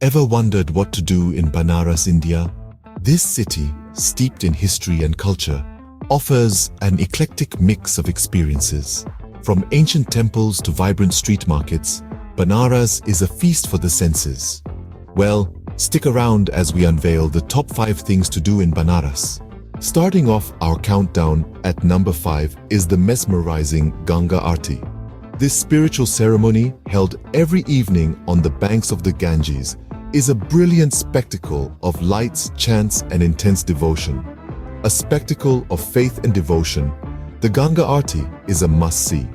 Ever wondered what to do in Banaras, India? This city, steeped in history and culture, offers an eclectic mix of experiences. From ancient temples to vibrant street markets, Banaras is a feast for the senses. Well, stick around as we unveil the top 5 things to do in Banaras. Starting off our countdown at number 5 is the mesmerizing Ganga Aarti. This spiritual ceremony, held every evening on the banks of the Ganges, is a brilliant spectacle of lights, chants, and intense devotion. A spectacle of faith and devotion, the Ganga Aarti is a must-see.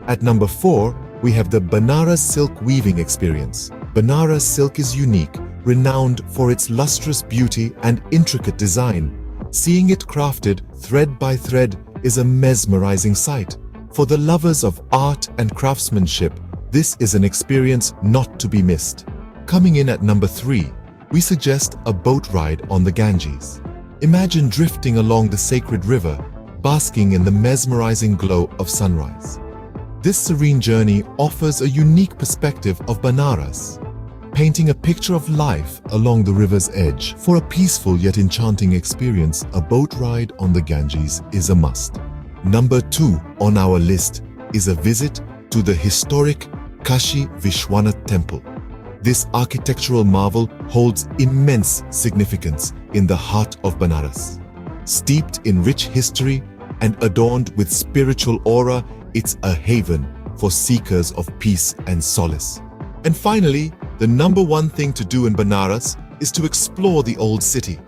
At number 4, we have the Banaras silk weaving experience. Banaras silk is unique, renowned for its lustrous beauty and intricate design. Seeing it crafted thread by thread is a mesmerizing sight. For the lovers of art and craftsmanship, this is an experience not to be missed. Coming in at number 3, we suggest a boat ride on the Ganges. Imagine drifting along the sacred river, basking in the mesmerizing glow of sunrise. This serene journey offers a unique perspective of Banaras, painting a picture of life along the river's edge. For a peaceful yet enchanting experience, a boat ride on the Ganges is a must. Number 2 on our list is a visit to the historic Kashi Vishwanath temple. This architectural marvel holds immense significance in the heart of Banaras. Steeped in rich history and adorned with spiritual aura, it's a haven for seekers of peace and solace. And finally, the number 1 thing to do in Banaras is to explore the old city.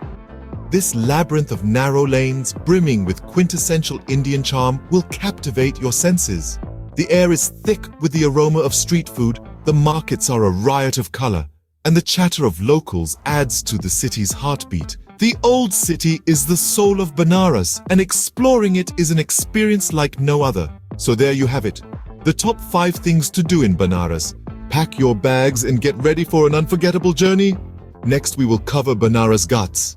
This labyrinth of narrow lanes, brimming with quintessential Indian charm, will captivate your senses. The air is thick with the aroma of street food, the markets are a riot of color, and the chatter of locals adds to the city's heartbeat. The old city is the soul of Banaras, and exploring it is an experience like no other. So there you have it, the top 5 things to do in Banaras. Pack your bags and get ready for an unforgettable journey. Next, we will cover Banaras Ghats.